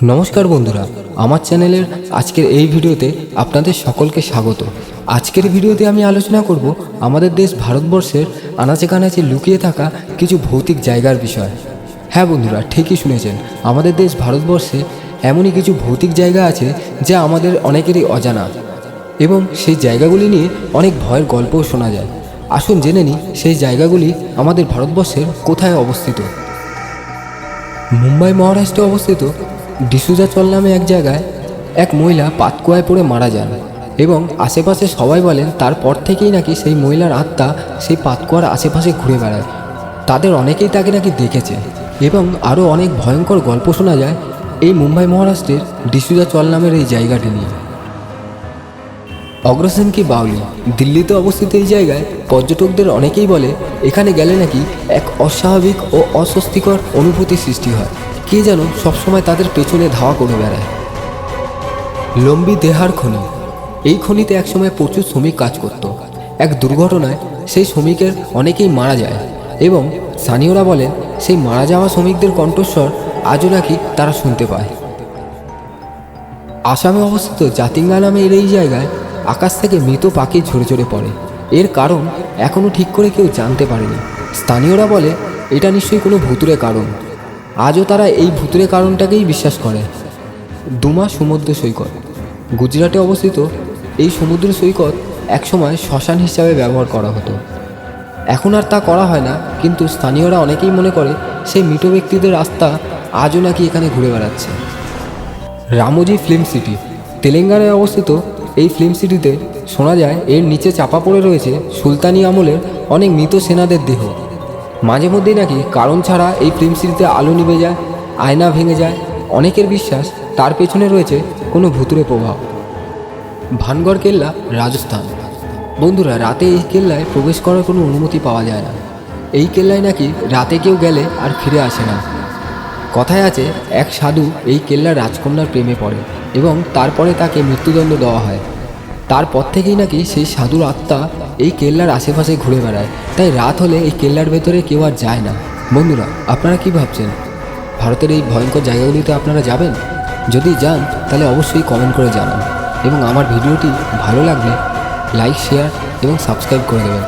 নমস্কার বন্ধুরা, আমার চ্যানেলের আজকের এই ভিডিওতে আপনাদের সকলকে স্বাগত। আজকের ভিডিওতে আমি আলোচনা করব আমাদের দেশ ভারতবর্ষের আনাচে কানাচে লুকিয়ে থাকা কিছু ভৌতিক জায়গার বিষয়। হ্যাঁ বন্ধুরা, ঠিকই শুনেছেন, আমাদের দেশ ভারতবর্ষে এমনই কিছু ভৌতিক জায়গা আছে যা আমাদের অনেকেরই অজানা, এবং সেই জায়গাগুলি নিয়ে অনেক ভয়ের গল্পও শোনা যায়। আসুন জেনে নিই সেই জায়গাগুলি আমাদের ভারতবর্ষের কোথায় অবস্থিত। মুম্বাই মহারাষ্ট্রে অবস্থিত ডিসুজা চল নামে এক জায়গায় এক মহিলা পাতকুয়ায় পড়ে মারা যান, এবং আশেপাশে সবাই বলেন তারপর থেকেই নাকি সেই মহিলার আত্মা সেই পাতকুয়ার আশেপাশে ঘুরে বেড়ায়। তাদের অনেকেই তাকে নাকি দেখেছে, এবং আরও অনেক ভয়ঙ্কর গল্প শোনা যায় এই মুম্বাই মহারাষ্ট্রের ডিসুজা চল নামের এই জায়গাটি নিয়ে। অগ্রসেন কি বাউলি দিল্লিতে অবস্থিত এই জায়গায় পর্যটকদের অনেকেই বলে এখানে গেলে নাকি এক অস্বাভাবিক ও অস্বস্তিকর অনুভূতি সৃষ্টি হয়। কে যেন সবসময় তাদের পেছনে ধাওয়া করে বেড়ায়। লম্বি দেহার খনি, এই খনিতে একসময় প্রচুর শ্রমিক কাজ করত। এক দুর্ঘটনায় সেই শ্রমিকের অনেকেই মারা যায়, এবং স্থানীয়রা বলেন সেই মারা যাওয়া শ্রমিকদের কণ্ঠস্বর আজও নাকি তারা শুনতে পায়। আসামে অবস্থিত জাতিঙ্গা নামের এই জায়গায় আকাশ থেকে মৃত পাখি ঝরে ঝরে পড়ে। এর কারণ এখনও ঠিক করে কেউ জানতে পারেনি। স্থানীয়রা বলে এটা নিশ্চয়ই কোনো ভুতুড়ে কারণ। আজও তারা এই ভুতুড়ে কারণটাকেই বিশ্বাস করে। দুমা সমুদ্র সৈকত, গুজরাটে অবস্থিত এই সমুদ্র সৈকত একসময় শ্মশান হিসাবে ব্যবহার করা হতো। এখন আর তা করা হয় না, কিন্তু স্থানীয়রা অনেকেই মনে করে সেই মৃত ব্যক্তিদের আত্মা আজও নাকি এখানে ঘুরে বেড়াচ্ছে। রামোজি ফিল্ম সিটি, তেলেঙ্গানায় অবস্থিত এই ফিল্ম সিটিতে শোনা যায় এর নিচে চাপা পড়ে রয়েছে সুলতানি আমলের অনেক মৃত সেনাদের দেহ। মাঝে মধ্যেই নাকি কারণ ছাড়া এই ফিল্ম সিটিতে আলো নিভে যায়, আয়না ভেঙে যায়। অনেকের বিশ্বাস তার পেছনে রয়েছে কোনো ভুতুড়ে প্রভাব। ভানগড় কেল্লা, রাজস্থান। বন্ধুরা, রাতে এই কেল্লায় প্রবেশ করার কোনো অনুমতি পাওয়া যায় না। এই কেল্লায় নাকি রাতে কেউ গেলে আর ফিরে আসে না। কথায় আছে এক সাধু এই কেল্লার রাজকন্যার প্রেমে পড়ে, এবং তারপরে তাকে মৃত্যুদণ্ড দেওয়া হয়। তারপর থেকেই নাকি সেই সাধুর আত্মা এই কেল্লার আশেপাশে ঘুরে বেড়ায়। তাই রাত হলে এই কেল্লার ভেতরে কেউ আর যায় না। বন্ধুরা, আপনারা কি ভাবছেন? ভারতের এই ভয়ঙ্কর জায়গাগুলিতে আপনারা যাবেন? যদি যান তাহলে অবশ্যই কমেন্ট করে জানান, এবং আমার ভিডিওটি ভালো লাগলে লাইক, শেয়ার এবং সাবস্ক্রাইব করে দেবেন।